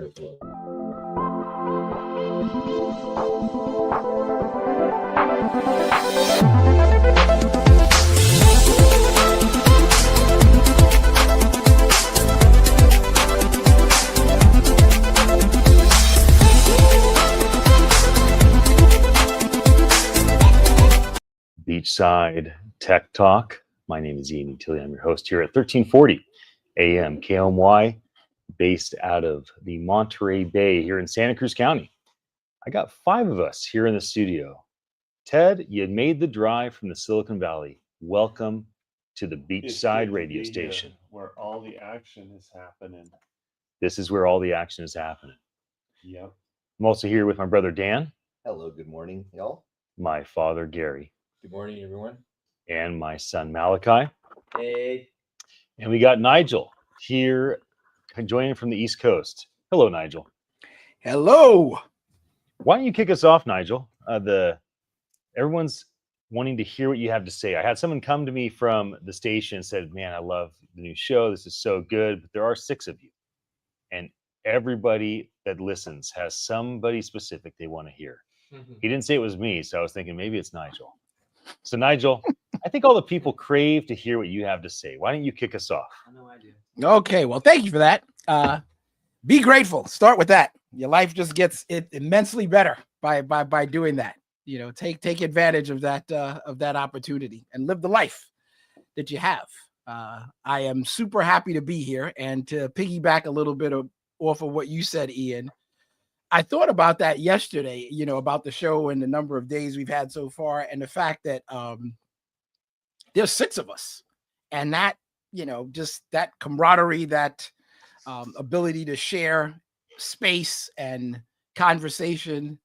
Beachside Tech Talk. My name is Ian Utile. I'm your host here at 1340 AM KOMY, based out of the Monterey Bay here in Santa Cruz County. I got 5 of us here in the studio. Ted, you made the drive from the Silicon Valley. Welcome to the Beachside radio station, where all the action is happening. This is where all the action is happening. Yep. I'm also here with my brother Dan. Hello, good morning, y'all. My father Gary. Good morning, everyone. And my son Malachi. Hey. And we got Nigel here joining from the East Coast. Hello, Nigel. Hello. Why don't you kick us off, Nigel? Everyone's wanting to hear what you have to say. I had someone come to me from the station and said, man, I love the new show. This is so good. But there are 6 of you. And everybody that listens has somebody specific they want to hear. He didn't say it was me, so I was thinking maybe it's Nigel. So Nigel, I think all the people crave to hear what you have to say. Why don't you kick us off? No idea. Okay, well, thank you for that. Be grateful. Start with that. Your life just gets immensely better by doing that. You know, take advantage of that opportunity and live the life that you have. I am super happy to be here, and to piggyback a little bit off of what you said, Ian. I thought about that yesterday, you know, about the show and the number of days we've had so far, and the fact that there's 6 of us, and that, you know, just that camaraderie, that ability to share space and conversation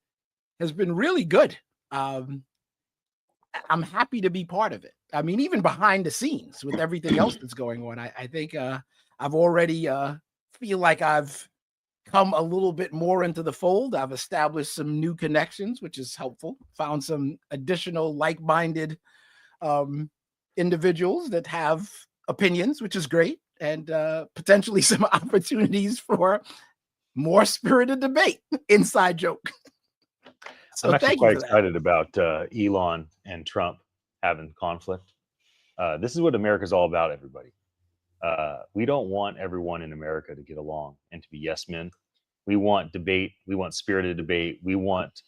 has been really good. I'm happy to be part of it. I mean, even behind the scenes with everything else that's going on, I think I've already feel like I've come a little bit more into the fold. I've established some new connections, which is helpful. Found some additional like-minded individuals that have opinions, which is great, and potentially some opportunities for more spirited debate. Inside joke. So I'm actually quite excited about Elon and Trump having conflict. This is what America's all about, everybody. We don't want everyone in America to get along and to be yes men. We want debate. We want spirited debate. We want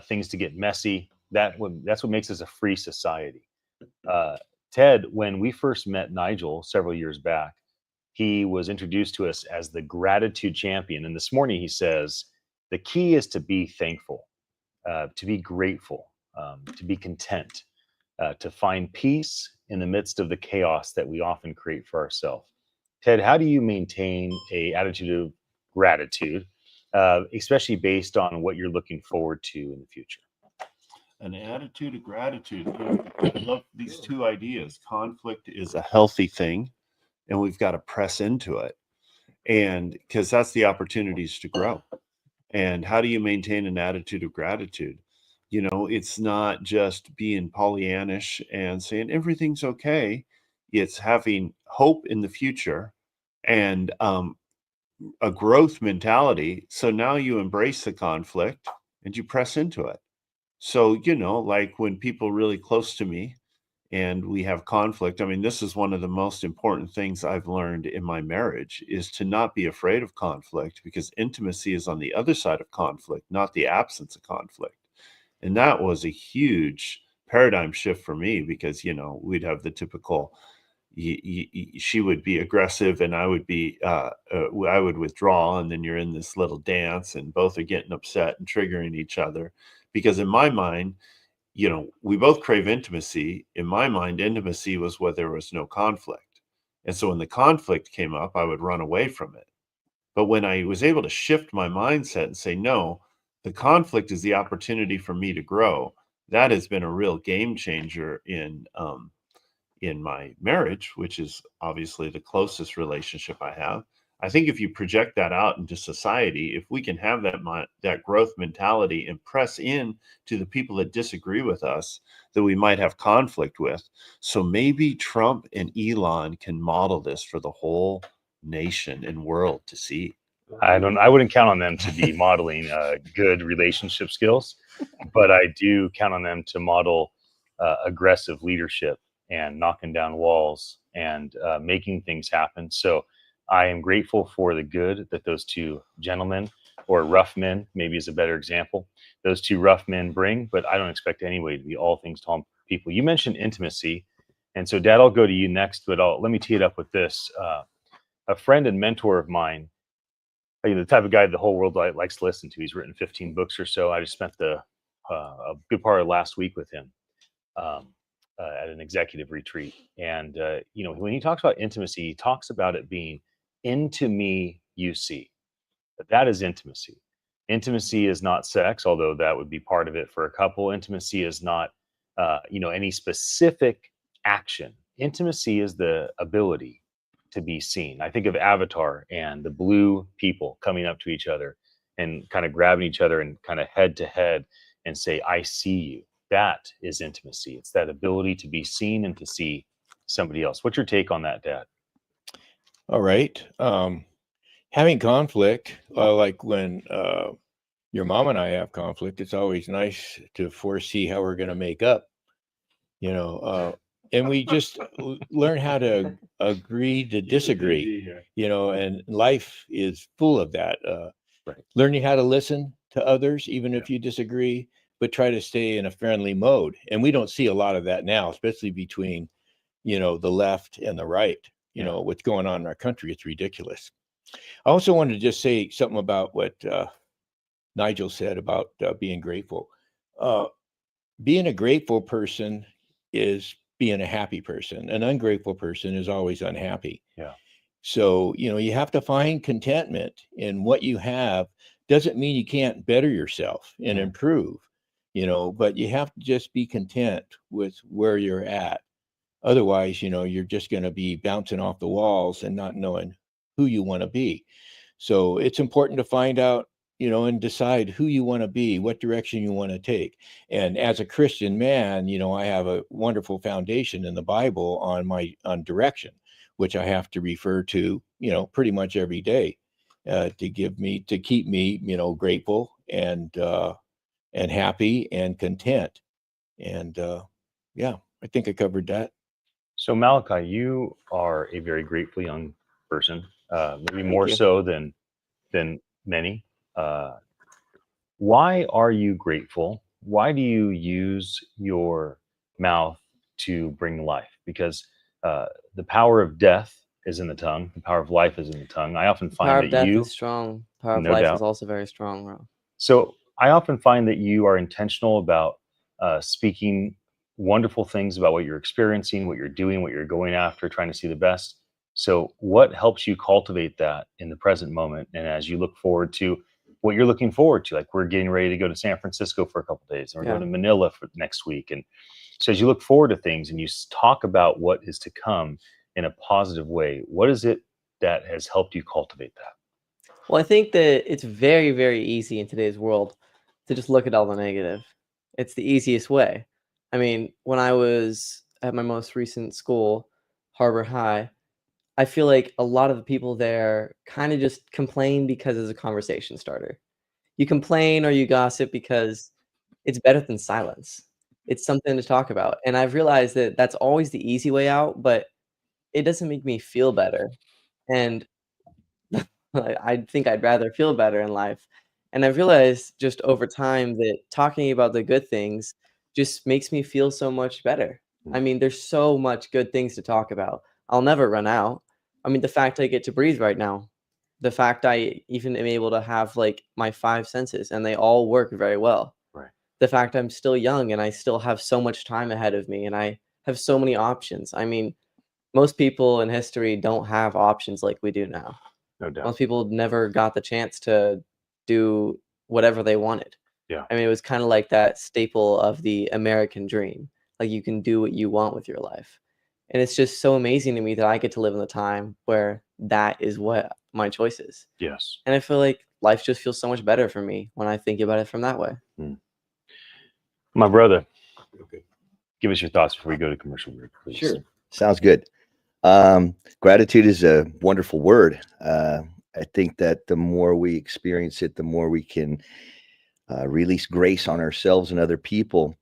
things to get messy. That's what makes us a free society. Ted, when we first met Nigel several years back, he was introduced to us as the gratitude champion. And this morning he says, the key is to be thankful, to be grateful, to be content, to find peace in the midst of the chaos that we often create for ourselves. Ted, how do you maintain an attitude of gratitude, especially based on what you're looking forward to in the future? An attitude of gratitude. I love these 2 ideas. Conflict is a healthy thing, and we've got to press into it. And because that's the opportunities to grow. And how do you maintain an attitude of gratitude? You know, it's not just being Pollyannish and saying everything's okay. It's having hope in the future and a growth mentality. So now you embrace the conflict and you press into it. So, you know, like when people really close to me and we have conflict, I mean, this is one of the most important things I've learned in my marriage, is to not be afraid of conflict, because intimacy is on the other side of conflict, not the absence of conflict. And that was a huge paradigm shift for me, because, you know, we'd have the typical, she would be aggressive and I would be, I would withdraw. And then you're in this little dance and both are getting upset and triggering each other. Because in my mind, you know, we both crave intimacy. In my mind, intimacy was where there was no conflict. And so when the conflict came up, I would run away from it. But when I was able to shift my mindset and say, no, the conflict is the opportunity for me to grow, that has been a real game changer in my marriage, which is obviously the closest relationship I have. I think if you project that out into society, if we can have that growth mentality and press in to the people that disagree with us, that we might have conflict with. So maybe Trump and Elon can model this for the whole nation and world to see. I wouldn't count on them to be modeling good relationship skills, but I do count on them to model aggressive leadership and knocking down walls and making things happen. So I am grateful for the good that those two gentlemen, or rough men maybe is a better example, those two rough men bring, but I don't expect anybody to be all things to all people. You mentioned intimacy, and so Dad, I'll go to you next, but let me tee it up with this. A friend and mentor of mine, the type of guy the whole world likes to listen to. He's written 15 books or so. I just spent a good part of last week with him at an executive retreat. And, when he talks about intimacy, he talks about it being into me, you see. That is intimacy. Intimacy is not sex, although that would be part of it for a couple. Intimacy is not, any specific action. Intimacy is the ability to be seen. I think of Avatar and the blue people coming up to each other and kind of grabbing each other and kind of head to head and say, I see you. That is intimacy. It's that ability to be seen and to see somebody else. What's your take on that, Dad? All right. Having conflict, like when your mom and I have conflict, it's always nice to foresee how we're going to make up, and we just learn how to agree to disagree, and life is full of that. Right. Learning how to listen to others, even if you disagree, but try to stay in a friendly mode. And we don't see a lot of that now, especially between, the left and the right. What's going on in our country. It's ridiculous. I also wanted to just say something about what Nigel said about being grateful. Being a grateful person is being a happy person. An ungrateful person is always unhappy. Yeah. So, you have to find contentment in what you have. Doesn't mean you can't better yourself and improve, but you have to just be content with where you're at. Otherwise, you're just going to be bouncing off the walls and not knowing who you want to be. So it's important to find out, and decide who you want to be, what direction you want to take. And as a Christian man, I have a wonderful foundation in the Bible on direction, which I have to refer to, pretty much every day, to keep me, grateful and happy and content. And I think I covered that. So Malachi, you are a very grateful young person, maybe more so than many. Why are you grateful? Why do you use your mouth to bring life? Because the power of death is in the tongue. The power of life is in the tongue. I often find Power that of death you, is strong. Power of no life doubt. is also very strong, bro. So I often find that you are intentional about speaking wonderful things about what you're experiencing, what you're doing, what you're going after, trying to see the best. So what helps you cultivate that in the present moment? And as you look forward to what you're looking forward to, like we're getting ready to go to San Francisco for a couple of days, and we're going to Manila for next week. And so as you look forward to things and you talk about what is to come in a positive way, what is it that has helped you cultivate that? Well, I think that it's very, very easy in today's world to just look at all the negative. It's the easiest way. I mean, when I was at my most recent school, Harbor High, I feel like a lot of the people there kind of just complain because it's a conversation starter. You complain or you gossip because it's better than silence. It's something to talk about. And I've realized that that's always the easy way out, but it doesn't make me feel better. And I think I'd rather feel better in life. And I've realized just over time that talking about the good things just makes me feel so much better. I mean, there's so much good things to talk about. I'll never run out. I mean, the fact I get to breathe right now, the fact I even am able to have like my 5 senses and they all work very well. Right. The fact I'm still young and I still have so much time ahead of me and I have so many options. I mean, most people in history don't have options like we do now. No doubt. Most people never got the chance to do whatever they wanted. Yeah. I mean, it was kind of like that staple of the American dream. Like you can do what you want with your life. And it's just so amazing to me that I get to live in the time where that is what my choice is. Yes. And I feel like life just feels so much better for me when I think about it from that way. My brother, give us your thoughts before we go to commercial break, please. Sure. Sounds good. Gratitude is a wonderful word. I think that the more we experience it, the more we can release grace on ourselves and other people.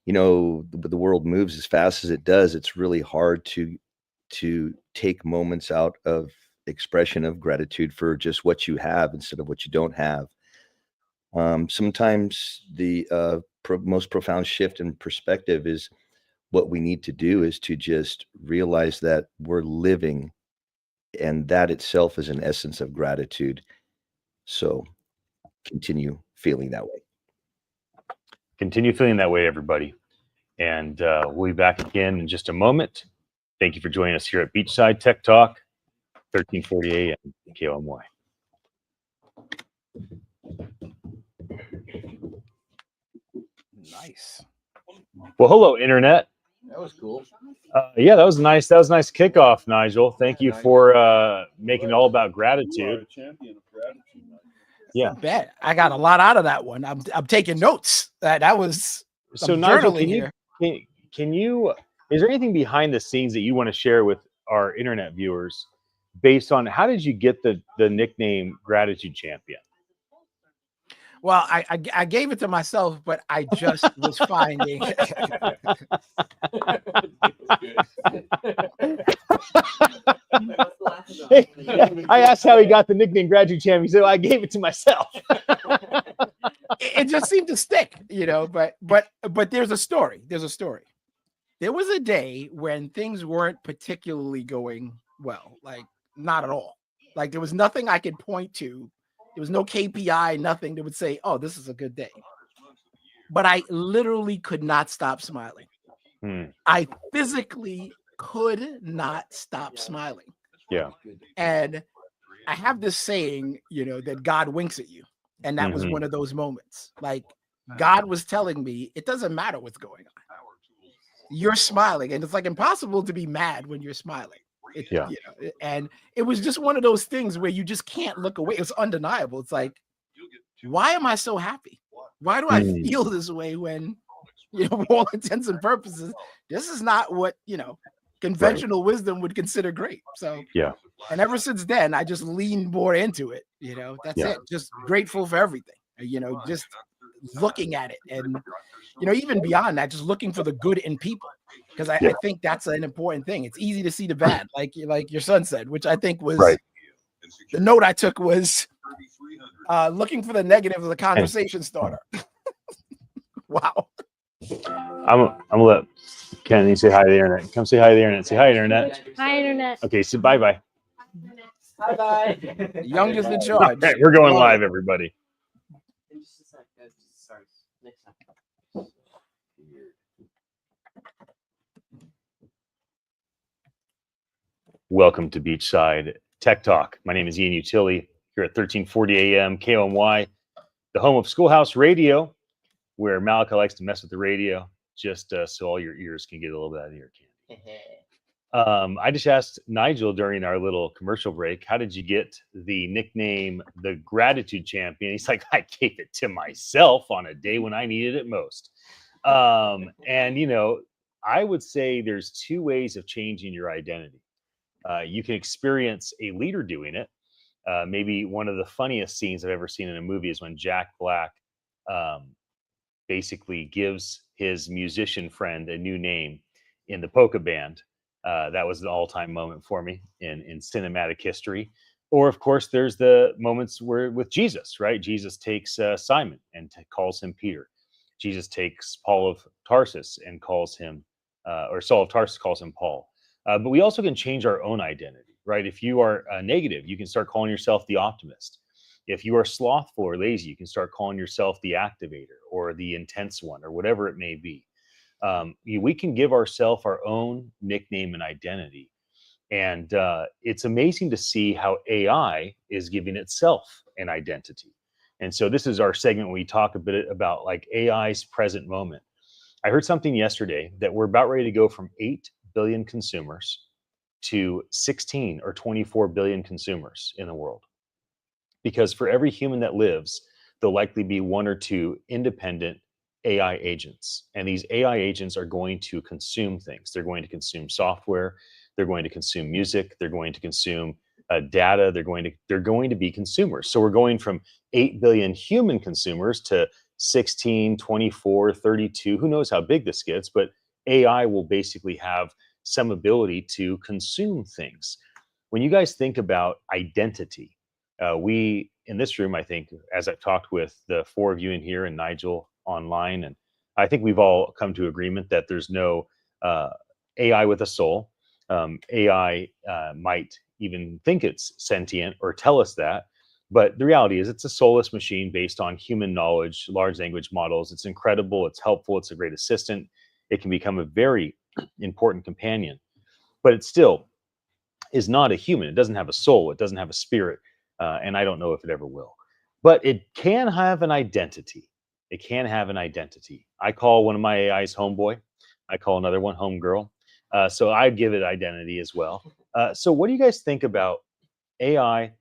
You know, the world moves as fast as it does. It's really hard to take moments out of expression of gratitude for just what you have instead of what you don't have. Sometimes the most profound shift in perspective is what we need to do is to just realize that we're living, and that itself is an essence of gratitude. So continue feeling that way. Continue feeling that way, everybody. And we'll be back again in just a moment. Thank you for joining us here at Beachside Tech Talk, 1340 AM KOMY. Nice. Well, hello, Internet. That was cool. Yeah, that was nice. That was a nice kickoff, Nigel. Thank you for making it all about gratitude. Champion of gratitude. Yeah. Bet I got a lot out of that one. I'm taking notes. That was So, I'm Nigel, journaling can you, is there anything behind the scenes that you want to share with our Internet viewers based on how did you get the nickname Gratitude Champion? Well, I gave it to myself, but I just was finding. Hey, I asked how he got the nickname Gratitude Champion. He said, well, I gave it to myself. It just seemed to stick, you know. But there's a story. There's a story. There was a day when things weren't particularly going well, like not at all. Like there was nothing I could point to. There was no KPI, nothing that would say, "Oh, this is a good day." But I literally could not stop smiling. I physically could not stop smiling. Yeah. And I have this saying, you know, that God winks at you. And that was Mhm. one of those moments. Like God was telling me, it doesn't matter what's going on. You're smiling. And it's like impossible to be mad when you're smiling. Yeah. You know, and it was just one of those things where you just can't look away. It's undeniable. It's like, why am I so happy? Why do I feel this way when, you know, for all intents and purposes, this is not what, you know, conventional wisdom would consider great. So, Yeah. and ever since then, I just leaned more into it. You know, that's Yeah. it. Just grateful for everything, you know, just looking at it. And, you know, even beyond that, just looking for the good in people. Because I think that's an important thing. It's easy to see the bad, like your son said, which I think was Right. the note I took was looking for the negative of the conversation starter. Wow. I'm gonna let Kennedy say hi to the Internet. Come say hi to the Internet. Say hi, Internet. Hi, Internet. Okay, so bye-bye. Bye-bye. Youngest in All charge. right, we're going Love live, it. everybody. In just a sec. Sorry. Next time. Welcome to Beachside Tech Talk. My name is Ian Utile here at 1340 AM KOMY, the home of Schoolhouse Radio, where Malachi likes to mess with the radio just so all your ears can get a little bit out of ear candy. I just asked Nigel during our little commercial break, how did you get the nickname the Gratitude Champion? He's like, I gave it to myself on a day when I needed it most. And, you know, I would say there's two ways of changing your identity. You can experience a leader doing it. Maybe one of the funniest scenes I've ever seen in a movie is when Jack Black basically gives his musician friend a new name in the polka band. That was an all-time moment for me in cinematic history. Or, of course, there's the moments where with Jesus, right? Jesus takes Simon and calls him Peter. Jesus takes Paul of Tarsus and calls him, or Saul of Tarsus calls him Paul. But we also can change our own identity, right? If you are negative, you can start calling yourself the optimist. If you are slothful or lazy, you can start calling yourself the activator or the intense one or whatever it may be. We can give ourselves our own nickname and identity. And it's amazing to see how AI is giving itself an identity. And so this is our segment where we talk a bit about like AI's present moment. I heard something yesterday that we're about ready to go from 8 billion consumers to 16 or 24 billion consumers in the world. Because for every human that lives, there'll likely be one or two independent AI agents. And these AI agents are going to consume things. They're going to consume software. They're going to consume music. They're going to consume data. They're going to be consumers. So we're going from 8 billion human consumers to 16, 24, 32. Who knows how big this gets? But AI will basically have some ability to consume things. When you guys think about identity, we in this room, I think, as I've talked with the four of you in here and Nigel online, and I think we've all come to agreement that there's no AI with a soul. AI might even think it's sentient or tell us that, but the reality is it's a soulless machine based on human knowledge, large language models. It's incredible, it's helpful, it's a great assistant. It can become a very important companion, but it still is not a human. It doesn't have a soul, it doesn't have a spirit, and I don't know if it ever will. But it can have an identity. It can have an identity. I call one of my AIs homeboy. I call another one homegirl. So I give it identity as well. So what do you guys think about AI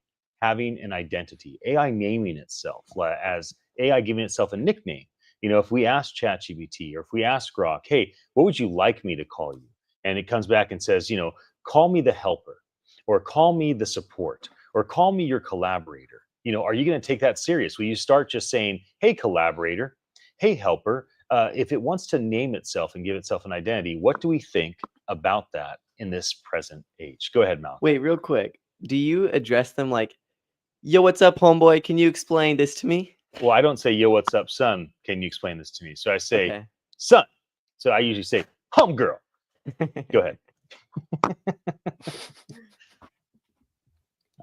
having an identity? AI naming itself, as AI giving itself a nickname. You know, if we ask ChatGPT or if we ask Grok, hey, what would you like me to call you? And it comes back and says, you know, call me the helper, or call me the support, or call me your collaborator. You know, are you going to take that serious? Will you start just saying, hey, collaborator, hey, helper? If it wants to name itself and give itself an identity, what do we think about that in this present age? Go ahead, Malcolm. Wait, real quick. Do you address them like, yo, what's up, homeboy? Can you explain this to me? Well, I don't say, yo, what's up, son? Can you explain this to me? So I say, Okay. son. So I usually say, homegirl. Go ahead.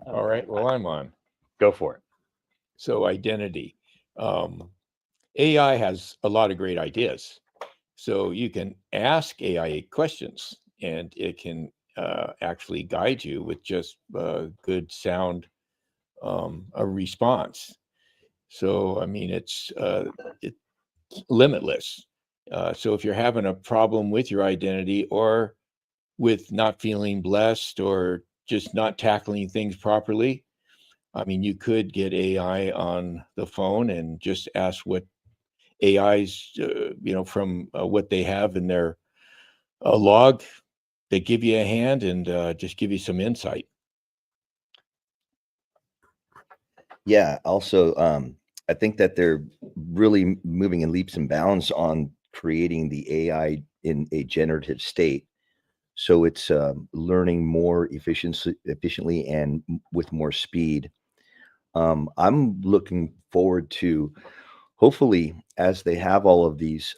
All right. Well, I'm on. Go for it. So identity. AI has a lot of great ideas. So you can ask AI questions and it can actually guide you with just good sound a response. So, I mean, it's limitless. So if you're having a problem with your identity or with not feeling blessed or just not tackling things properly, I mean, you could get AI on the phone and just ask what AIs, from what they have in their log, they give you a hand and just give you some insight. Yeah. Also, I think that they're really moving in leaps and bounds on creating the AI in a generative state. So it's learning more efficiently and with more speed. I'm looking forward to, hopefully, as they have all of these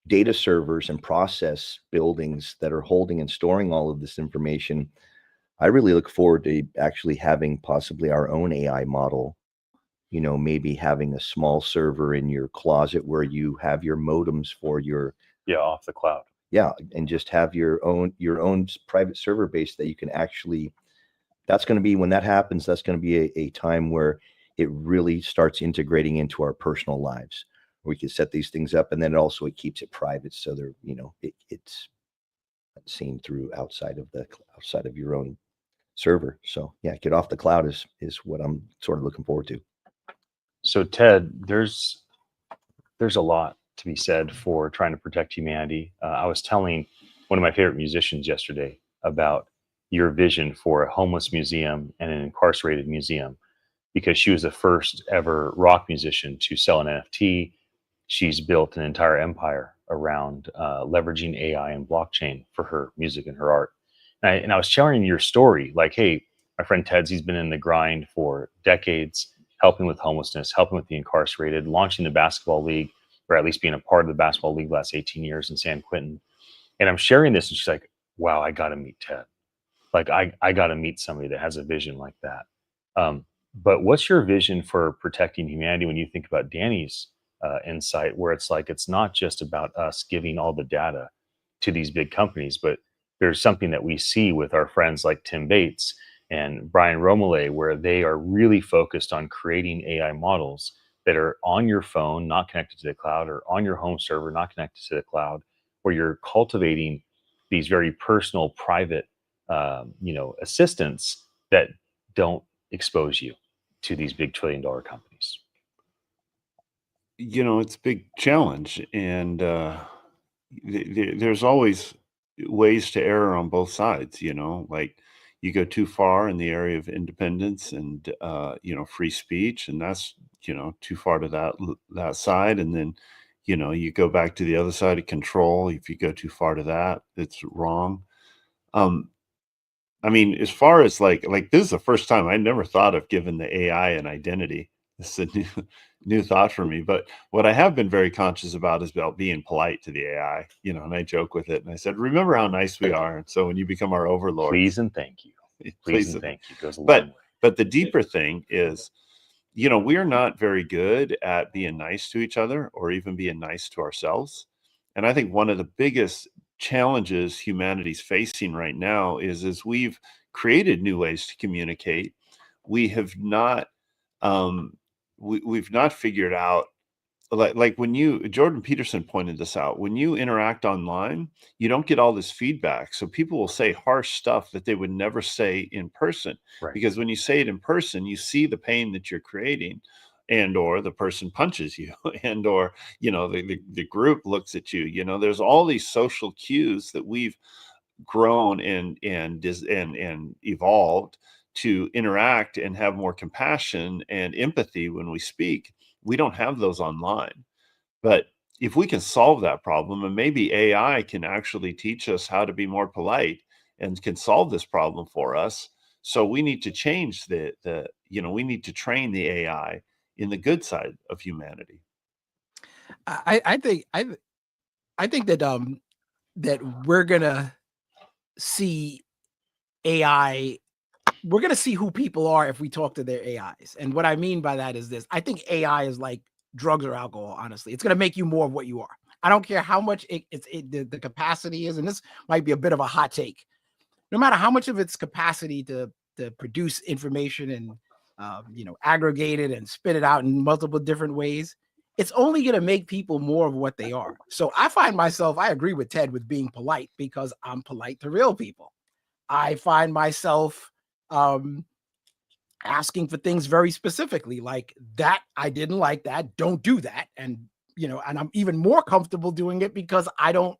data servers and process buildings that are holding and storing all of this information, I really look forward to actually having possibly our own AI model. You know, maybe having a small server in your closet where you have your modems for your, Yeah, off the cloud. yeah, and just have your own private server base that you can actually, that's going to be, when that happens, that's going to be a time where it really starts integrating into our personal lives. We can set these things up, and then also it keeps it private, so they're, it's seen through outside of your own server. So yeah, get off the cloud is what I'm sort of looking forward to. So Ted, there's a lot to be said for trying to protect humanity. I was telling one of my favorite musicians yesterday about your vision for a homeless museum and an incarcerated museum, because she was the first ever rock musician to sell an NFT. She's built an entire empire around leveraging AI and blockchain for her music and her art. And I was sharing your story, like, hey, my friend Ted's, he's been in the grind for decades, helping with homelessness, helping with the incarcerated, launching the basketball league, or at least being a part of the basketball league the last 18 years in San Quentin. And I'm sharing this, and she's like, wow, I got to meet Ted. Like, I got to meet somebody that has a vision like that. But what's your vision for protecting humanity when you think about Danny's insight, where it's like, it's not just about us giving all the data to these big companies, but there's something that we see with our friends like Tim Bates and Brian Romele, where they are really focused on creating AI models that are on your phone, not connected to the cloud, or on your home server, not connected to the cloud, where you're cultivating these very personal, private, assistants that don't expose you to these big trillion-dollar companies. You know, it's a big challenge, and there's always ways to err on both sides. You know, like you go too far in the area of independence and free speech, and that's too far to that side. And then you go back to the other side of control. If you go too far to that, it's wrong. I mean, as far as like this is the first time I never thought of giving the AI an identity. This is a new thought for me. But what I have been very conscious about is about being polite to the AI, and I joke with it. And I said, remember how nice we are. And so when you become our overlord, Please and thank you. Please and thank you goes a long way. But the deeper thing is, we're not very good at being nice to each other or even being nice to ourselves. And I think one of the biggest challenges humanity's facing right now is as we've created new ways to communicate, we have not we've not figured out, like when Jordan Peterson pointed this out, when you interact online, you don't get all this feedback. So people will say harsh stuff that they would never say in person, Right. because when you say it in person, you see the pain that you're creating, and or the person punches you, and or the group looks at you. There's all these social cues that we've grown and evolved to interact and have more compassion and empathy when we speak. We don't have those online. But if we can solve that problem, and maybe AI can actually teach us how to be more polite and can solve this problem for us. So we need to change we need to train the AI in the good side of humanity. I think that that we're gonna see AI. We're gonna see who people are if we talk to their AIs. And what I mean by that is this: I think AI is like drugs or alcohol. Honestly, it's gonna make you more of what you are. I don't care how much the capacity is, and this might be a bit of a hot take. No matter how much of its capacity to produce information and aggregate it and spit it out in multiple different ways, it's only going to make people more of what they are. So I find myself, I agree with Ted with being polite because I'm polite to real people. I find myself asking for things very specifically, like that. I didn't like that. Don't do that. And and I'm even more comfortable doing it because I don't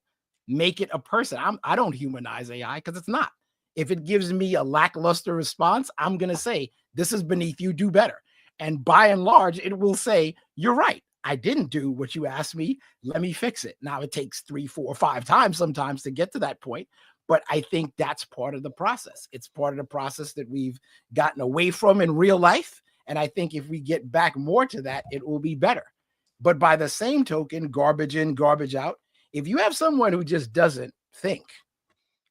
make it a person. I don't humanize AI because it's not. If it gives me a lackluster response, I'm going to say, this is beneath you, do better. And by and large, it will say, you're right. I didn't do what you asked me. Let me fix it. Now it takes 3, 4, 5 times sometimes to get to that point. But I think that's part of the process. It's part of the process that we've gotten away from in real life. And I think if we get back more to that, it will be better. But by the same token, garbage in, garbage out. If you have someone who just doesn't think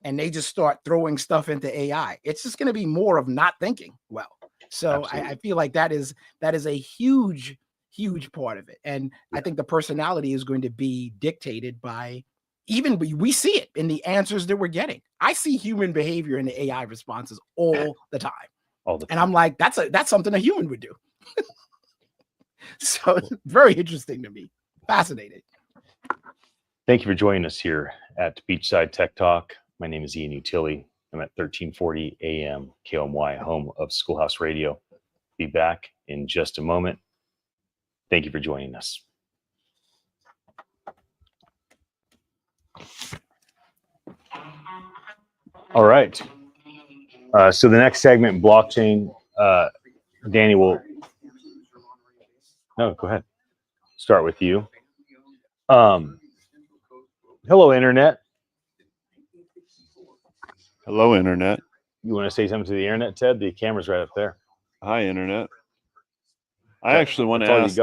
and they just start throwing stuff into AI, it's just going to be more of not thinking well. So I feel like that is a huge part of it. And I think the personality is going to be dictated by, even we see it in the answers that we're getting. I see human behavior in the AI responses all the time. And I'm like, that's something a human would do. So it's very interesting to me. Fascinating. Thank you for joining us here at Beachside Tech Talk. My name is Ian Utile. I'm at 1340 AM KOMY, home of Schoolhouse Radio. Be back in just a moment. Thank you for joining us. All right. So the next segment, blockchain. Danny will. No, go ahead. Start with you. Hello, Internet. Hello, Internet. You want to say something to the Internet, Ted? The camera's right up there. Hi, Internet. I actually want to ask.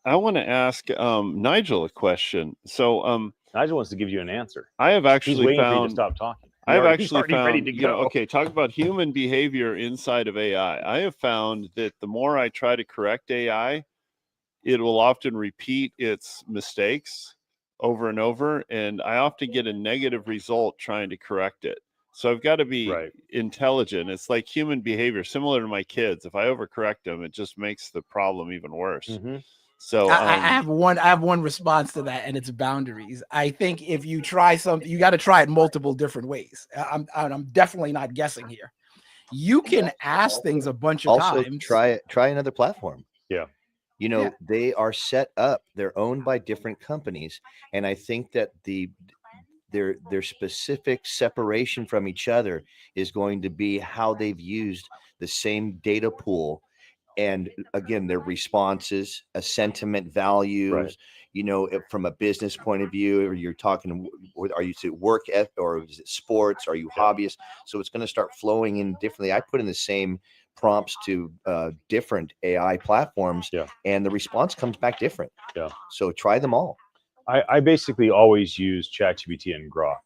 I want to ask Nigel a question. So Nigel wants to give you an answer. I have actually He's waiting for you to stop talking. I have actually found, ready to go. Okay, talk about human behavior inside of AI. I have found that the more I try to correct AI, it will often repeat its mistakes over and over, and I often get a negative result trying to correct it. So I've got to be intelligent. It's like human behavior, similar to my kids. If I overcorrect them, it just makes the problem even worse. Mm-hmm. So I have one response to that, and it's boundaries. I think if you try something, you got to try it multiple different ways. I'm definitely not guessing here. You can ask things a bunch of times. Also, try another platform. Yeah. They are set up. They're owned by different companies, and I think that the their specific separation from each other is going to be how they've used the same data pool. And again, their responses, a sentiment, values, Right. you know, from a business point of view, or you're talking, are you to work at, or is it sports? Are you hobbyist? So it's going to start flowing in differently. I put in the same prompts to different AI platforms, Yeah. and the response comes back different. Yeah. So try them all. I basically always use ChatGPT and Grok.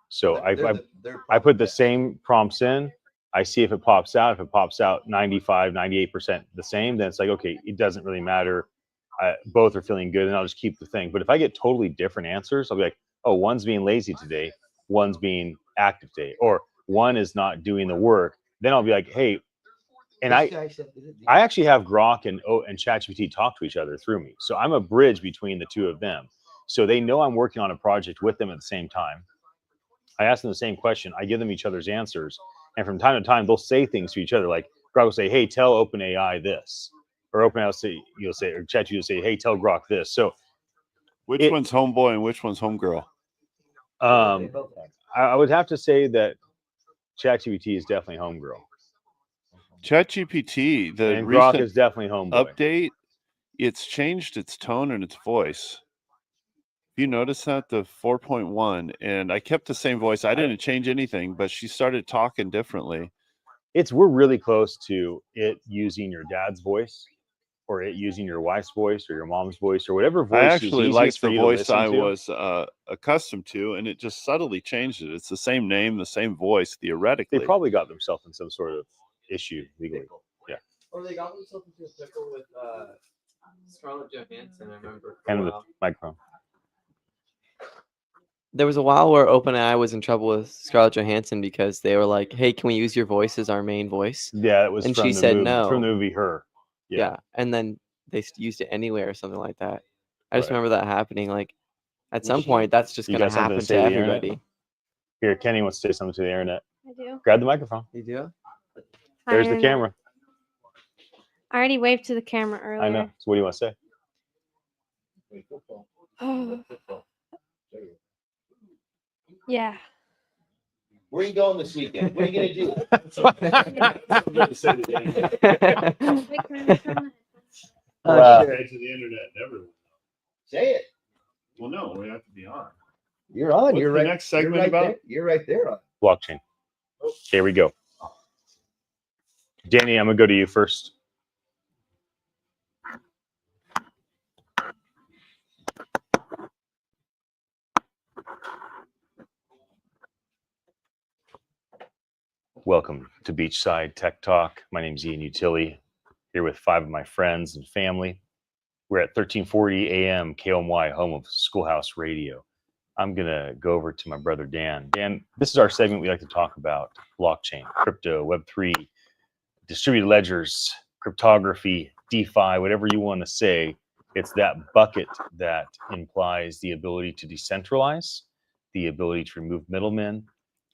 So I put the same prompts in. I see if it pops out. If it pops out 95, 98% the same, then it's like, okay, it doesn't really matter. Both are feeling good, and I'll just keep the thing. But if I get totally different answers, I'll be like, oh, one's being lazy today, one's being active today, or one is not doing the work. Then I'll be like, hey, and I actually have Grok and ChatGPT talk to each other through me. So I'm a bridge between the two of them. So they know I'm working on a project with them at the same time. I ask them the same question. I give them each other's answers. And from time to time, they'll say things to each other. Like Grok will say, hey, tell OpenAI this. Or OpenAI will say, or ChatGPT will say, hey, tell Grok this. So Which one's homeboy and which one's homegirl? I would have to say that ChatGPT is definitely homegirl. ChatGPT, the And Grok recent is definitely homeboy. update, it's changed its tone and its voice. You notice that, the 4.1, and I kept the same voice. I didn't change anything, but she started talking differently. We're really close to it using your dad's voice, or it using your wife's voice, or your mom's voice, or whatever voice I is actually easiest liked for the you to voice listen I to. was accustomed to, and it just subtly changed it. It's the same name, the same voice, theoretically. They probably got themselves in some sort of issue legally. Yeah. Or they got themselves into a pickle with Scarlett Johansson, I remember. And the microphone. There was a while where OpenAI was in trouble with Scarlett Johansson because they were like, hey, can we use your voice as our main voice? Yeah, it was And from she the said movie, no. from the movie Her. Yeah. And then they used it anywhere or something like that. I just Right. remember that happening. Like, at some point, that's just You going to got something to happen say to to the internet? everybody. Here, Kenny wants to say something to the internet. I do. Grab the microphone. You do? There's the camera. I already waved to the camera earlier. I know. So what do you want to say? Yeah. Where are you going this weekend? What are you going to do? Wow. To the internet, never. Say it. Well, no, we have to be on. You're on. What's You're the right. next segment you're right about? There. You're right there. On. Blockchain. Here we go. Danny, I'm going to go to you first. Welcome to Beachside Tech Talk. My name is Ian Utile, here with 5 of my friends and family. We're at 1340 AM KOMY, home of Schoolhouse Radio. I'm going to go over to my brother Dan. Dan, this is our segment we like to talk about blockchain, crypto, Web3, distributed ledgers, cryptography, DeFi, whatever you want to say. It's that bucket that implies the ability to decentralize, the ability to remove middlemen,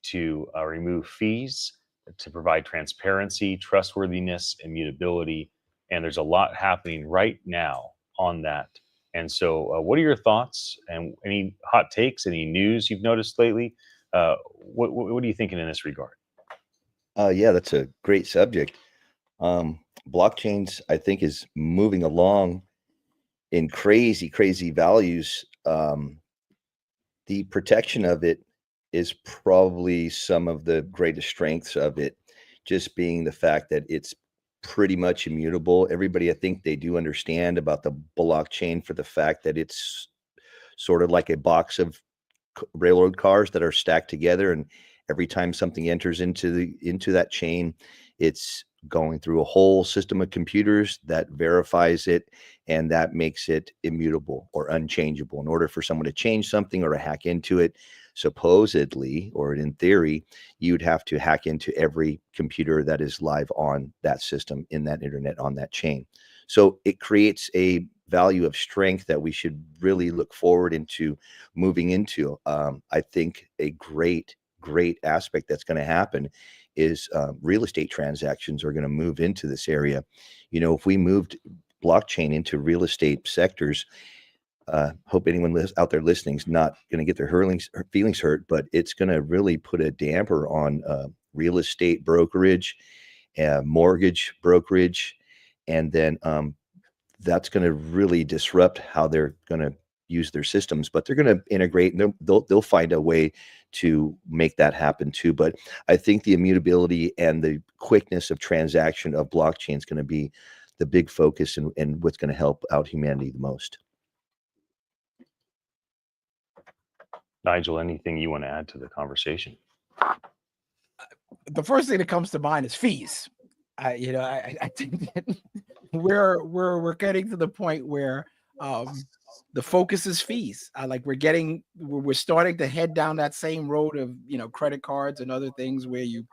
to remove fees, to provide transparency, trustworthiness, immutability. And there's a lot happening right now on that. And so what are your thoughts, and any hot takes, any news you've noticed lately? What are you thinking in this regard? Yeah, that's a great subject. Blockchains, I think, is moving along in crazy values. The protection of it is probably some of the greatest strengths of it, just being the fact that it's pretty much immutable. Everybody, I think, they do understand about the blockchain for the fact that it's sort of like a box of railroad cars that are stacked together, and every time something enters into that chain, it's going through a whole system of computers that verifies it, and that makes it immutable or unchangeable. In order for someone to change something or to hack into it, supposedly, or in theory, you'd have to hack into every computer that is live on that system, in that internet, on that chain. So it creates a value of strength that we should really look forward into moving into. I think a great aspect that's going to happen is real estate transactions are going to move into this area. You know, if we moved blockchain into real estate sectors, hope anyone out there listening is not going to get their feelings hurt, but it's going to really put a damper on real estate brokerage, mortgage brokerage, and then that's going to really disrupt how they're going to use their systems. But they're going to integrate, and they'll find a way to make that happen too. But I think the immutability and the quickness of transaction of blockchain is going to be the big focus and what's going to help out humanity the most. Nigel, anything you want to add to the conversation? The first thing that comes to mind is fees. I think that we're getting to the point where the focus is fees. We're starting to head down that same road of credit cards and other things where you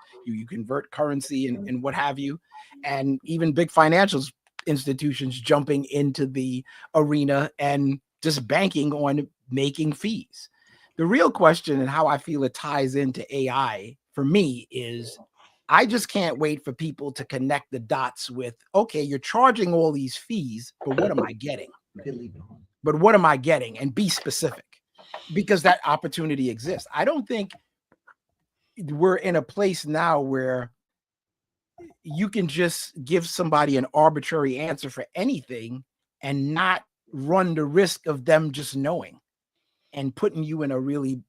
convert currency and what have you, and even big financial institutions jumping into the arena and just banking on making fees. The real question and how I feel it ties into AI for me is I just can't wait for people to connect the dots with, okay, you're charging all these fees, but what am I getting? But what am I getting? And be specific, because that opportunity exists. I don't think we're in a place now where you can just give somebody an arbitrary answer for anything and not run the risk of them just knowing and putting you in a really,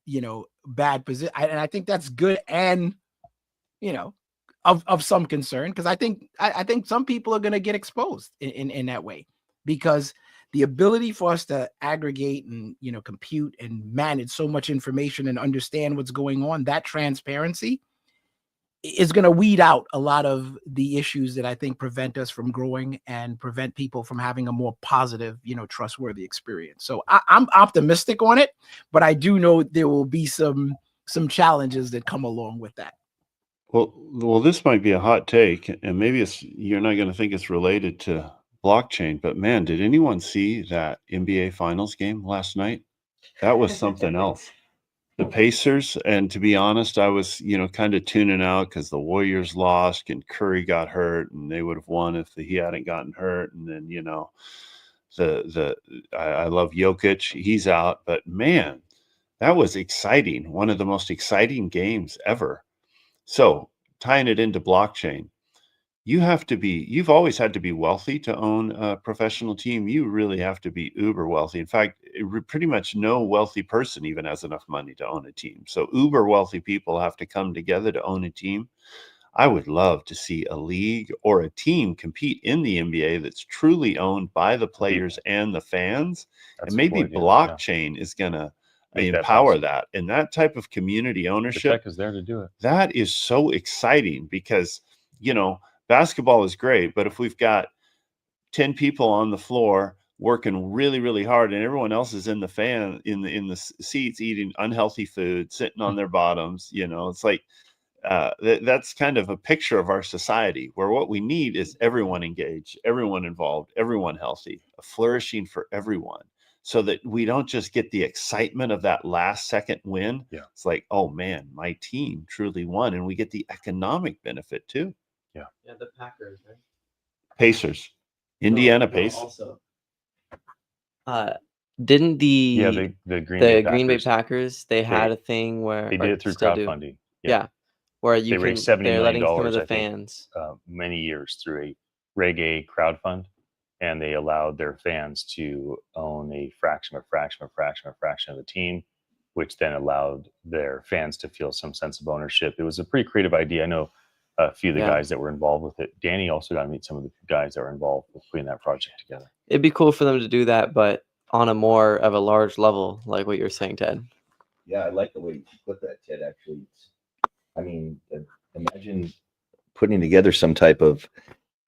bad position. And I think that's good and, of some concern, because I think some people are going to get exposed in that way, because the ability for us to aggregate and, compute and manage so much information and understand what's going on, that transparency is going to weed out a lot of the issues that I think prevent us from growing and prevent people from having a more positive, trustworthy experience. So I'm optimistic on it, but I do know there will be some challenges that come along with that. Well, this might be a hot take, and maybe you're not going to think it's related to blockchain, but man, did anyone see that NBA Finals game last night? That was something else. The Pacers, and to be honest, I was, kind of tuning out because the Warriors lost and Curry got hurt, and they would have won if he hadn't gotten hurt. And then, I love Jokic, he's out, but man, that was exciting. One of the most exciting games ever. So tying it into blockchain, you've always had to be wealthy to own a professional team. You really have to be uber wealthy. In fact, pretty much no wealthy person even has enough money to own a team. So uber wealthy people have to come together to own a team. I would love to see a league or a team compete in the NBA that's truly owned by the players and the fans. That's and maybe the point, blockchain is going to empower that. And that type of community ownership, the tech is there to do it. That is so exciting because, basketball is great, but if we've got 10 people on the floor working really, really hard and everyone else is in the seats eating unhealthy food, sitting on their bottoms, it's like that's kind of a picture of our society where what we need is everyone engaged, everyone involved, everyone healthy, a flourishing for everyone, so that we don't just get the excitement of that last second win. Yeah. It's like, oh man, my team truly won, and we get the economic benefit too. Yeah, the Packers, right? Pacers, Indiana No, Pacers. Also, didn't the Green Bay Packers they had a thing where they did it through still do? crowdfunding. Yeah, where They raised $70 they're letting million, some of the I think, fans. many years through a reggae crowdfund, and they allowed their fans to own a fraction of the team, which then allowed their fans to feel some sense of ownership. It was a pretty creative idea. I know a few of the guys that were involved with it. Danny also got to meet some of the guys that were involved with putting that project together. It'd be cool for them to do that, but on a more of a large level, like what you're saying, Ted. Yeah, I like the way you put that, Ted. Actually, imagine putting together some type of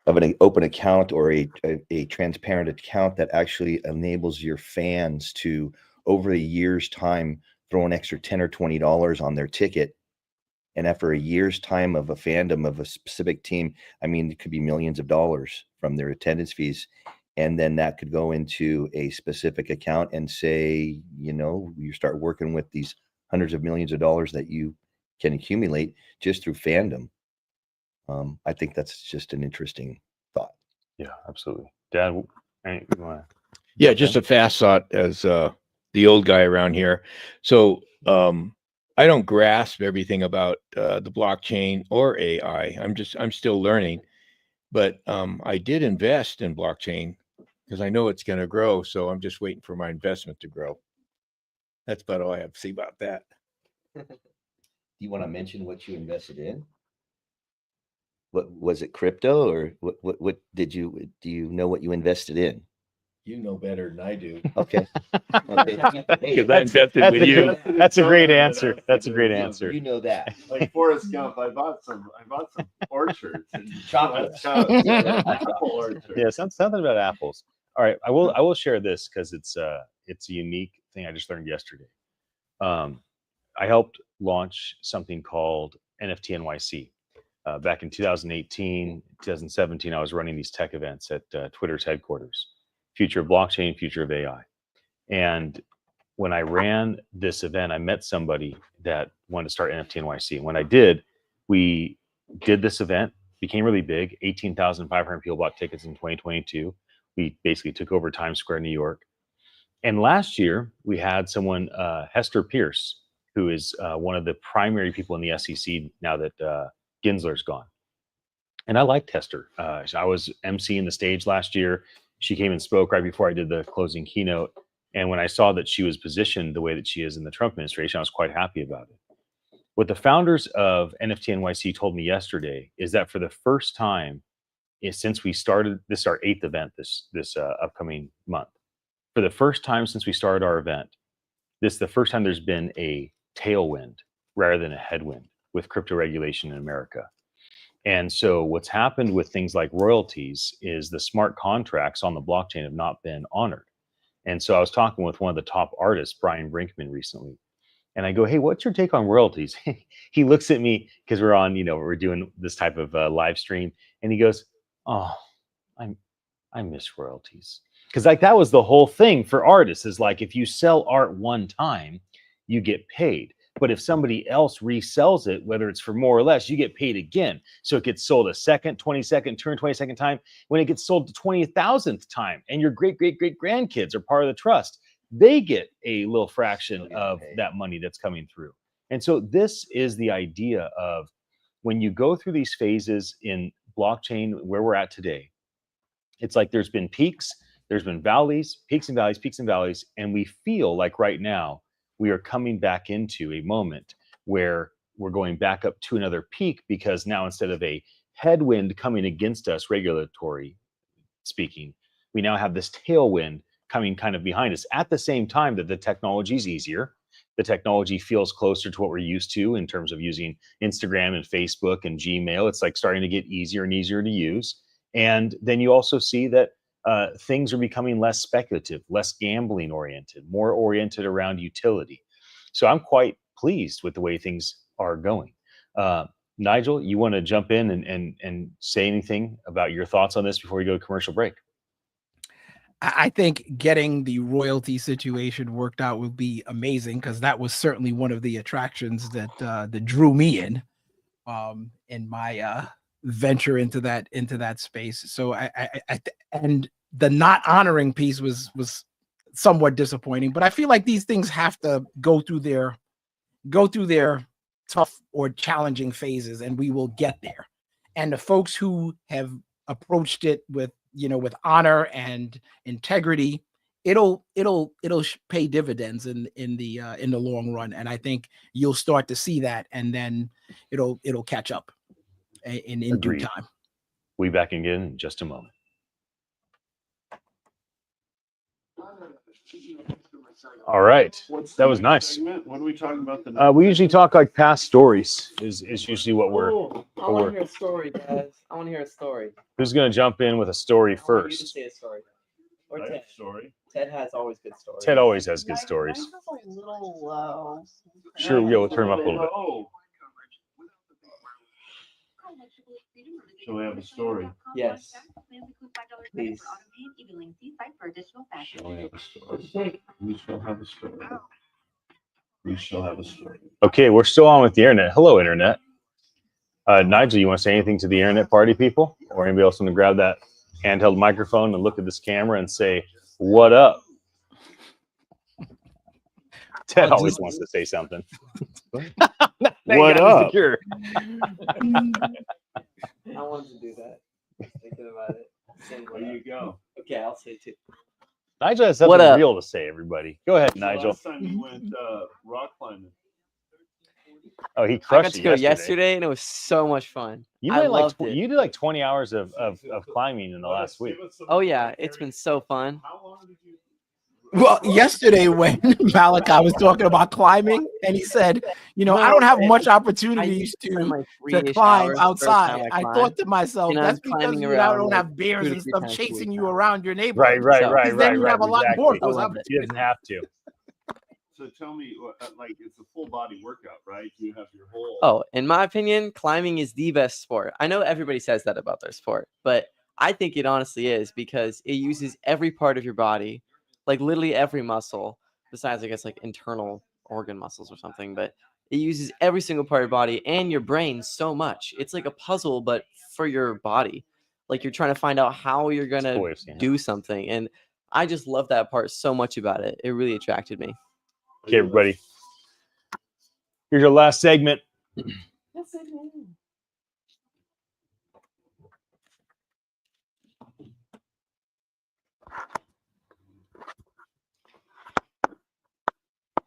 an open account or a transparent account that actually enables your fans to, over a year's time, throw an extra $10 or $20 on their ticket. And after a year's time of a fandom of a specific team, it could be millions of dollars from their attendance fees. And then that could go into a specific account and say, you start working with these hundreds of millions of dollars that you can accumulate just through fandom. I think that's just an interesting thought. Yeah, absolutely. Dad, Yeah, just a fast thought as the old guy around here. So I don't grasp everything about the blockchain or AI. I'm still learning, but I did invest in blockchain because I know it's going to grow. So I'm just waiting for my investment to grow. That's about all I have to say about that. Do you want to mention what you invested in? What was it, crypto, or what did you, do you know what you invested in? You know better than I do. Okay. Okay. Because I invested with you. That's a great answer. That's a great answer. You know that. Like Forrest Gump, I bought some orchards and Chocolates. apple orchards. Yeah, something about apples. All right, I will share this because it's a unique thing I just learned yesterday. I helped launch something called NFT NYC. Back in 2018, 2017, I was running these tech events at Twitter's headquarters, Future of Blockchain, Future of AI. And when I ran this event, I met somebody that wanted to start NFT NYC. And when I did, we did this event, became really big. 18,500 people bought tickets in 2022. We basically took over Times Square, New York. And last year, we had someone, Hester Pierce, who is one of the primary people in the SEC now that Gensler's gone. And I liked Hester. I was emceeing the stage last year. She came and spoke right before I did the closing keynote. And when I saw that she was positioned the way that she is in the Trump administration, I was quite happy about it. What the founders of NFT NYC told me yesterday is that for the first time since we started, this is our 8th event this upcoming month. For the first time since we started our event, this is the first time there's been a tailwind rather than a headwind with crypto regulation in America. And so what's happened with things like royalties is the smart contracts on the blockchain have not been honored. And so I was talking with one of the top artists, Brian Brinkman, recently. And I go, hey, what's your take on royalties? He looks at me because we're on, we're doing this type of live stream. And he goes, oh, I miss royalties. Because like that was the whole thing for artists is like, if you sell art one time, you get paid. But if somebody else resells it, whether it's for more or less, you get paid again. So it gets sold a second, 22nd, 22nd time. When it gets sold the 20,000th time, and your great grandkids are part of the trust, they get a little fraction of that money that's coming through. And so this is the idea of when you go through these phases in blockchain, where we're at today, it's like there's been peaks, there's been valleys, peaks and valleys, peaks and valleys. And we feel like right now, we are coming back into a moment where we're going back up to another peak because now instead of a headwind coming against us, regulatory speaking, we now have this tailwind coming kind of behind us at the same time that the technology is easier. The technology feels closer to what we're used to in terms of using Instagram and Facebook and Gmail. It's like starting to get easier and easier to use. And then you also see that things are becoming less speculative, less gambling oriented, more oriented around utility. So I'm quite pleased with the way things are going. Nigel, you want to jump in and say anything about your thoughts on this before we go to commercial break? I think getting the royalty situation worked out will be amazing because that was certainly one of the attractions that drew me in my venture into that space. So and the not honoring piece was somewhat disappointing, but I feel like these things have to go through their tough or challenging phases, and we will get there. And the folks who have approached it with honor and integrity, it'll pay dividends in the long run. And I think you'll start to see that, and then it'll catch up in due time. We'll be back again in just a moment. All right, that was nice. What are we talking about? We usually talk like past stories is usually what we're. I want to hear a story, guys. I want to hear a story. Who's going to jump in with a story I want you to first? say a story. Or Ted. Story. Ted has always good stories. Ted always has good stories. Mine's a little low. Sure, yeah, we'll turn him up a little bit. So we have a story. Yes. Please. Shall we have a story? We shall have a story. We shall have a story. Okay, we're still on with the internet. Hello, internet. Nigel, you want to say anything to the internet party people? Or anybody else want to grab that handheld microphone and look at this camera and say, What up? Ted Oh, always just- wants to say something. What Got up? insecure. I wanted to do that. Thinking about it. Saying what There up. you go. Okay, I'll say too. Nigel has What something up? real to say, everybody. Go ahead, The Nigel. last time you went rock climbing. Oh, he I got crushed to it go yesterday. yesterday, and it was so much fun. You I went like loved it. you did like 20 hours of climbing in the last week. Oh yeah, it's been so fun. How long did you? Well, yesterday when Malachi was talking about climbing, and he said, you know, I don't have much opportunities to climb outside. I thought to myself, and that's I'm because climbing you around, don't like, have bears 2 to and 3 stuff times a week chasing you now. around your neighborhood. Right, So- right, Because then right, you right. have a lot more of Exactly. those I love it. He opportunities. doesn't have to. So tell me, like it's a full body workout, right? You have your whole. Oh, in my opinion, climbing is the best sport. I know everybody says that about their sport, but I think it honestly is because it uses every part of your body, like literally every muscle, besides, I guess, like internal organ muscles or something, but it uses every single part of your body and your brain so much. It's like a puzzle, but for your body. Like you're trying to find out how you're going It's a cool to way of seeing it. do something. And I just love that part so much about it. It really attracted me. Okay, everybody. Here's your last segment.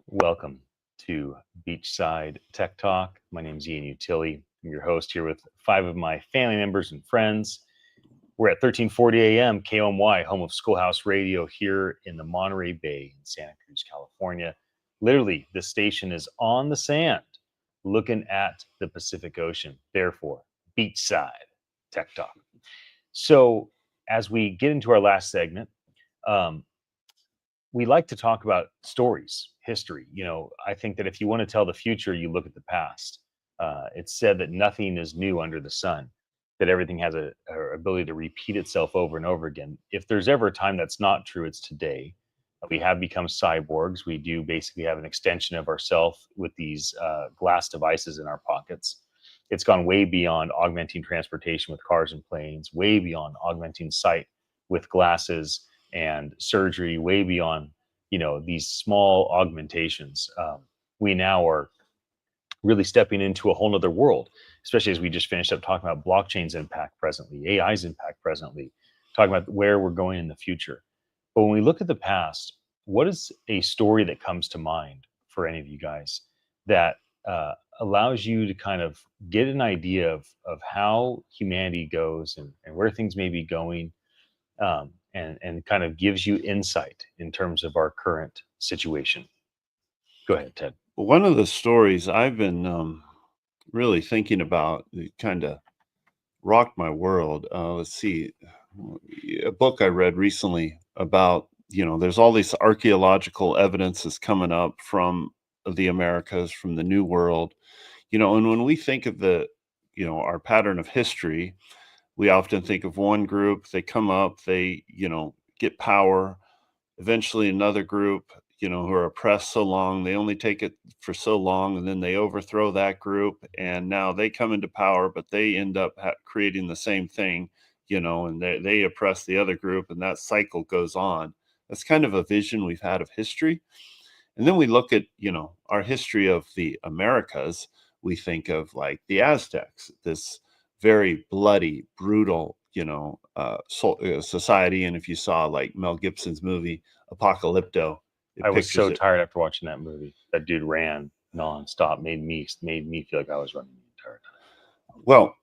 Welcome to Beachside Tech Talk. My name is Ian Utile. I'm your host here with 5 of my family members and friends. We're at 1340 AM, KOMY, home of Schoolhouse Radio here in the Monterey Bay in Santa Cruz, California. Literally, the station is on the sand looking at the Pacific Ocean. Therefore, Beachside Tech Talk. So as we get into our last segment, we like to talk about stories, history. You know, I think that if you want to tell the future, you look at the past. It's said that nothing is new under the sun, that everything has a ability to repeat itself over and over again. If there's ever a time that's not true, it's today. We have become cyborgs. We do basically have an extension of ourselves with these glass devices in our pockets. It's gone way beyond augmenting transportation with cars and planes, way beyond augmenting sight with glasses and surgery, way beyond, you know, these small augmentations. We now are really stepping into a whole nother world, especially as we just finished up talking about blockchain's impact presently, AI's impact presently, talking about where we're going in the future. But when we look at the past, what is a story that comes to mind for any of you guys that allows you to kind of get an idea of how humanity goes and where things may be going, and kind of gives you insight in terms of our current situation? Go ahead, Ted. One of the stories I've been really thinking about, it kind of rocked my world. Let's see, a book I read recently about, you know, there's all this archaeological evidence that's coming up from the Americas, from the New World, you know, and when we think of the, you know, our pattern of history, we often think of one group, they come up, they, you know, get power, eventually another group, you know, who are oppressed so long, they only take it for so long, and then they overthrow that group, and now they come into power, but they end up creating the same thing, you know, and they oppress the other group, and that cycle goes on. That's kind of a vision we've had of history. And then we look at, you know, our history of the Americas. We think of like the Aztecs, this very bloody, brutal, you know, society. And if you saw like Mel Gibson's movie Apocalypto, I was so it. tired after watching that movie. That dude ran nonstop, made me feel like I was running the entire time. Well,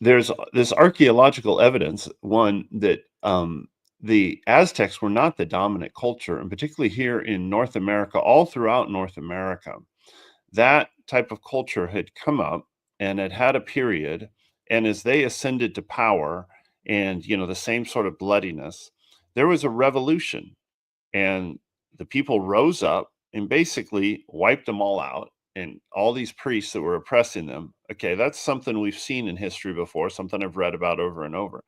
there's this archaeological evidence, one that the Aztecs were not the dominant culture, and particularly here in North America, all throughout North America, that type of culture had come up and it had a period. And as they ascended to power and, you know, the same sort of bloodiness, there was a revolution, and the people rose up and basically wiped them all out, and all these priests that were oppressing them. Okay, that's something we've seen in history before, something I've read about over and over.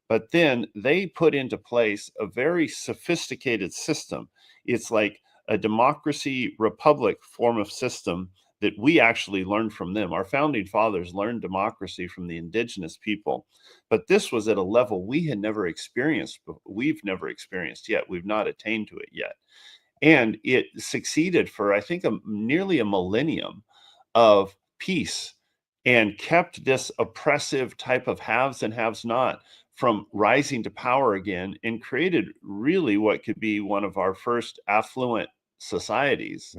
But then they put into place a very sophisticated system. It's like a democracy republic form of system that we actually learned from them. Our founding fathers learned democracy from the indigenous people, but this was at a level we had never experienced. We've never experienced yet. We've not attained to it yet. And it succeeded for, I think, nearly a millennium of peace, and kept this oppressive type of haves and haves not from rising to power again, and created really what could be one of our first affluent societies.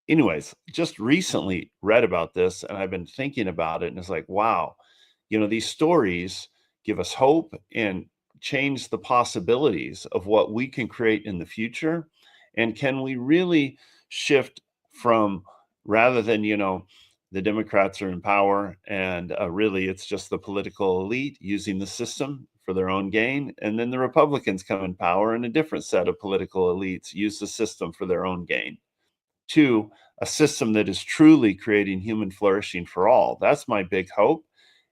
Anyways, just recently read about this, and I've been thinking about it, and it's like, wow, these stories give us hope and change the possibilities of what we can create in the future. And can we really shift from, rather than, the Democrats are in power and really it's just the political elite using the system for their own gain, and then the Republicans come in power and a different set of political elites use the system for their own gain, to a system that is truly creating human flourishing for all. That's my big hope.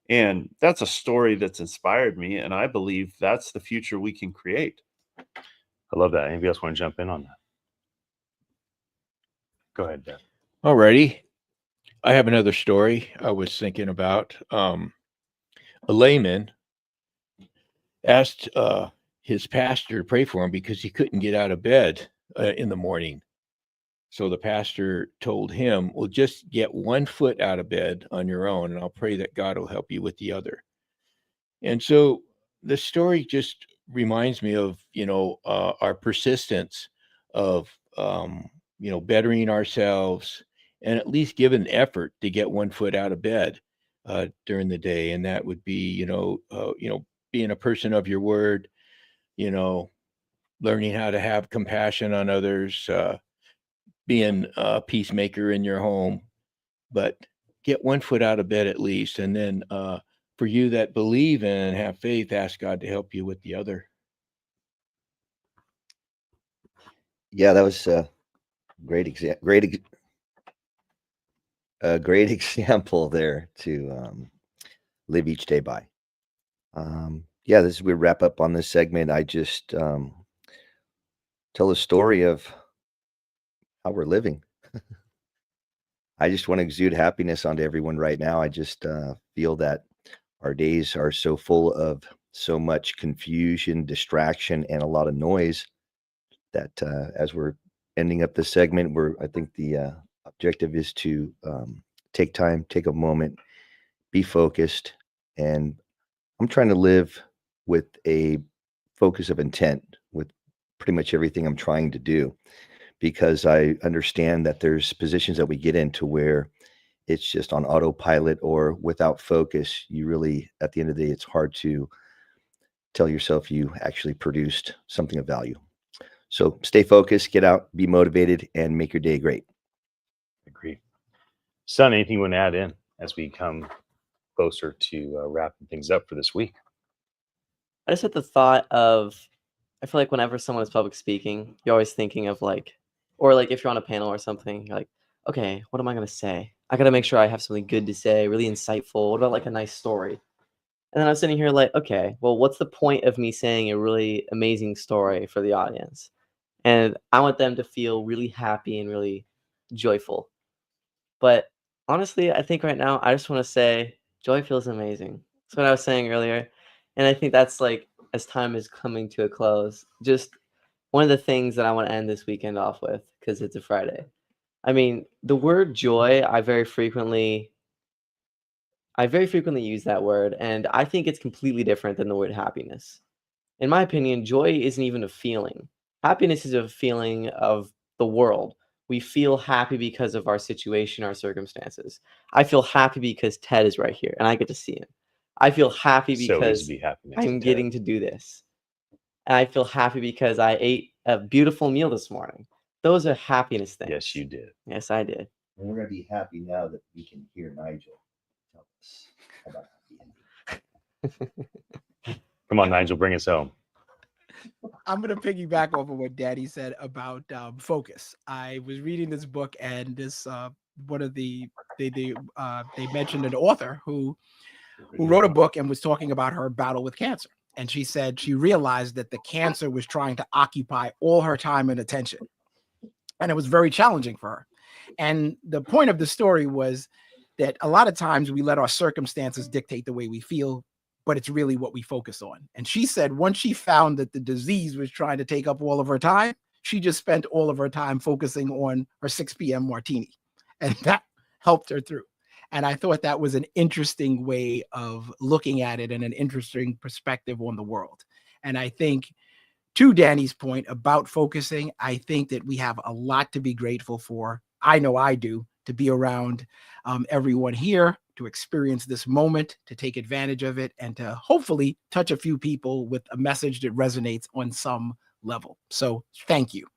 And that's a story that's inspired me. And I believe that's the future we can create. I love that. Anybody else want to jump in on that? Go ahead, Deb. Alrighty. I have another story I was thinking about. A layman asked his pastor to pray for him because he couldn't get out of bed in the morning. So the pastor told him, well, just get one foot out of bed on your own, and I'll pray that God will help you with the other. And so the story just reminds me of, our persistence of, bettering ourselves, and at least give an effort to get one foot out of bed during the day. And that would be, being a person of your word, learning how to have compassion on others, being a peacemaker in your home, but get one foot out of bed at least. And then for you that believe and have faith, ask God to help you with the other. Yeah, that was a great example there to live each day by. Yeah, this is we wrap up on this segment. I just tell a story of how we're living. I just want to exude happiness onto everyone right now. I just feel that our days are so full of so much confusion, distraction, and a lot of noise that as we're ending up this segment, I think the objective is to take time, take a moment, be focused. And I'm trying to live with a focus of intent with pretty much everything I'm trying to do, because I understand that there's positions that we get into where it's just on autopilot or without focus. You really, at the end of the day, it's hard to tell yourself you actually produced something of value. So stay focused, get out, be motivated, and make your day great. Agree. Son, anything you want to add in as we come closer to wrapping things up for this week? I just had the thought of, I feel like whenever someone is public speaking, you're always thinking of or if you're on a panel or something, you're like, okay, what am I going to say? I got to make sure I have something good to say, really insightful. What about a nice story? And then I was sitting here okay, well, what's the point of me saying a really amazing story for the audience? And I want them to feel really happy and really joyful. But honestly, I think right now, I just want to say joy feels amazing. That's what I was saying earlier. And I think that's as time is coming to a close, just one of the things that I want to end this weekend off with, because it's a Friday. I mean, the word joy, I very frequently use that word, and I think it's completely different than the word happiness. In my opinion, joy isn't even a feeling. Happiness is a feeling of the world. We feel happy because of our situation, our circumstances. I feel happy because Ted is right here and I get to see him. I feel happy because I'm getting to do this. And I feel happy because I ate a beautiful meal this morning. Those are happiness things. Yes, you did. Yes, I did. And we're going to be happy now that we can hear Nigel tell us about happy ending. Come on, Nigel, bring us home. I'm going to piggyback off of what Daddy said about focus. I was reading this book, and this one of they mentioned an author who wrote a book and was talking about her battle with cancer. And she said she realized that the cancer was trying to occupy all her time and attention. And it was very challenging for her. And the point of the story was that a lot of times we let our circumstances dictate the way we feel, but it's really what we focus on. And she said once she found that the disease was trying to take up all of her time, she just spent all of her time focusing on her 6 p.m. martini. And that helped her through. And I thought that was an interesting way of looking at it and an interesting perspective on the world. And I think, to Danny's point about focusing, I think that we have a lot to be grateful for. I know I do, to be around everyone here, to experience this moment, to take advantage of it, and to hopefully touch a few people with a message that resonates on some level. So thank you.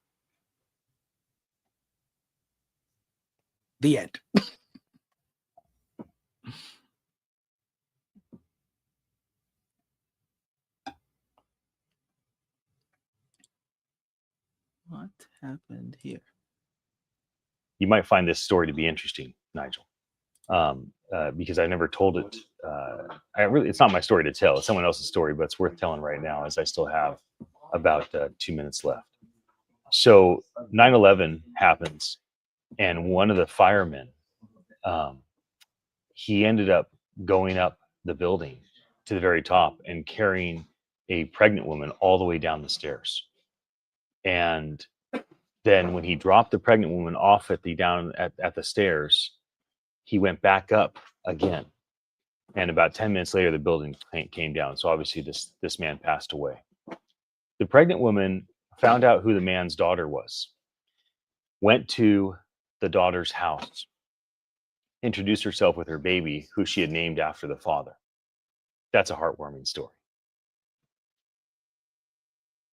The end. What happened here? You might find this story to be interesting, Nigel, because I never told it. It's not my story to tell. It's someone else's story, but it's worth telling right now, as I still have about 2 minutes left. So 9/11 happens, and one of the firemen, he ended up going up the building to the very top and carrying a pregnant woman all the way down the stairs. And then when he dropped the pregnant woman off at the stairs, he went back up again. And about 10 minutes later, the building came down. So obviously this man passed away. The pregnant woman found out who the man's daughter was, went to the daughter's house, introduced herself with her baby, who she had named after the father. That's a heartwarming story.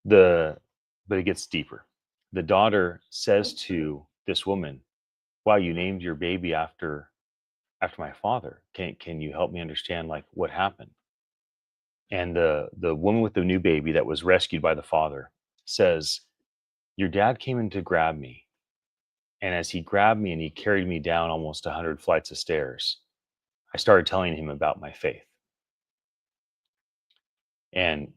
But it gets deeper. The daughter says to this woman, "Wow, you named your baby after my father. Can you help me understand like what happened?" And the woman with the new baby that was rescued by the father says, "Your dad came in to grab me. And as he grabbed me and he carried me down almost 100 flights of stairs, I started telling him about my faith. And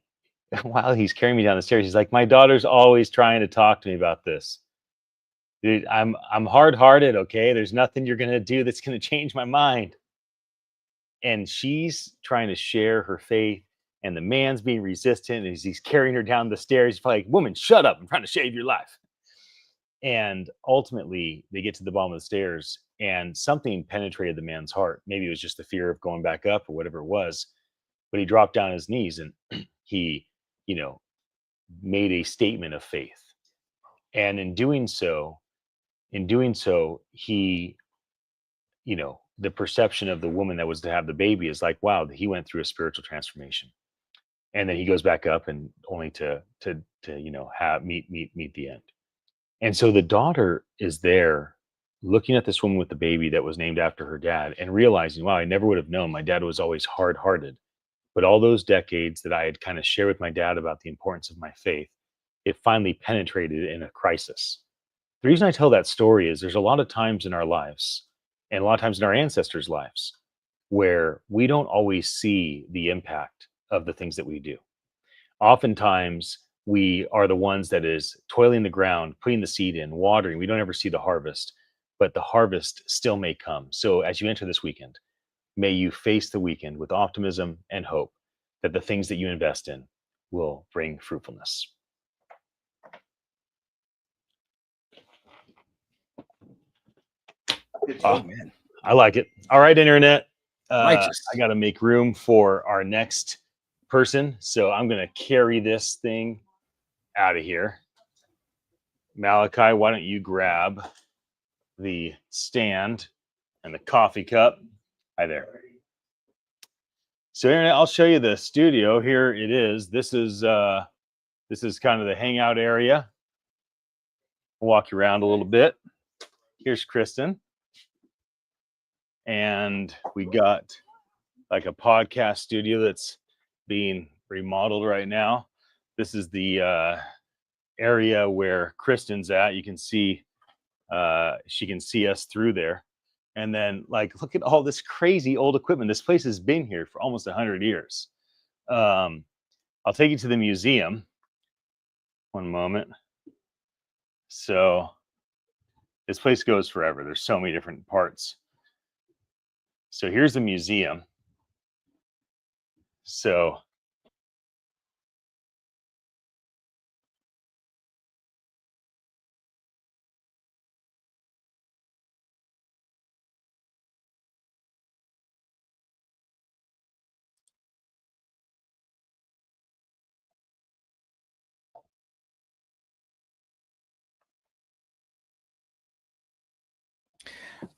while he's carrying me down the stairs, he's like, my daughter's always trying to talk to me about this. Dude, I'm hard-hearted, okay? There's nothing you're gonna do that's gonna change my mind." And she's trying to share her faith, and the man's being resistant as he's carrying her down the stairs. He's like, "Woman, shut up! I'm trying to save your life." And ultimately, they get to the bottom of the stairs, and something penetrated the man's heart. Maybe it was just the fear of going back up or whatever it was. But he dropped down on his knees and he, made a statement of faith. And in doing so, he, the perception of the woman that was to have the baby is like, wow, he went through a spiritual transformation. And then he goes back up and only to have meet the end. And so the daughter is there looking at this woman with the baby that was named after her dad and realizing, wow, I never would have known. My dad was always hard-hearted. But all those decades that I had kind of shared with my dad about the importance of my faith, it finally penetrated in a crisis. The reason I tell that story is there's a lot of times in our lives and a lot of times in our ancestors' lives where we don't always see the impact of the things that we do. Oftentimes, we are the ones that is toiling the ground, putting the seed in, watering. We don't ever see the harvest, but the harvest still may come. So as you enter this weekend, may you face the weekend with optimism and hope that the things that you invest in will bring fruitfulness. I like it. All right, Internet. I got to make room for our next person. So I'm going to carry this thing out of here. Malachi, why don't you grab the stand and the coffee cup? Hi there. So Internet, I'll show you the studio. Here it is. This is kind of the hangout area. I'll walk you around a little bit. Here's Kristen. And we got like a podcast studio that's being remodeled right now. This is the area where Kristen's at. You can see, she can see us through there. And then like, look at all this crazy old equipment. This place has been here for almost 100 years. I'll take you to the museum. One moment. So This place goes forever. There's so many different parts. So here's the museum. So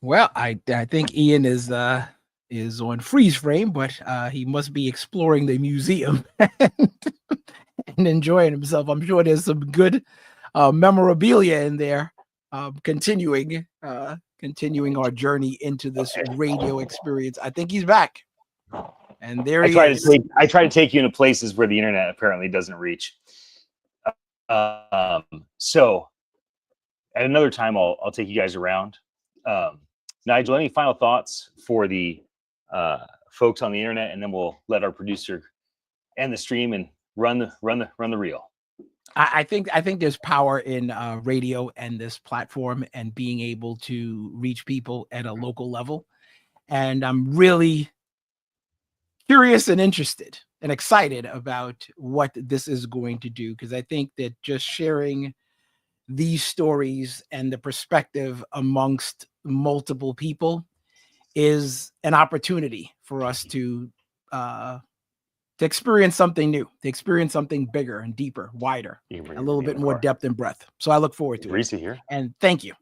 Well, I think Ian is on freeze frame, but he must be exploring the museum and enjoying himself. I'm sure there's some good memorabilia in there. Continuing our journey into this radio experience. I think he's back, and there he is. I try to take you into places where the internet apparently doesn't reach. So at another time, I'll take you guys around. Nigel, any final thoughts for the folks on the internet, and then we'll let our producer end the stream and run the reel. I think there's power in radio and this platform and being able to reach people at a local level. And I'm really curious and interested and excited about what this is going to do, because I think that just sharing these stories and the perspective amongst multiple people is an opportunity for us to experience something new, to experience something bigger and deeper, wider, a little bit more depth and breadth. So I look forward to it. Here. And thank you.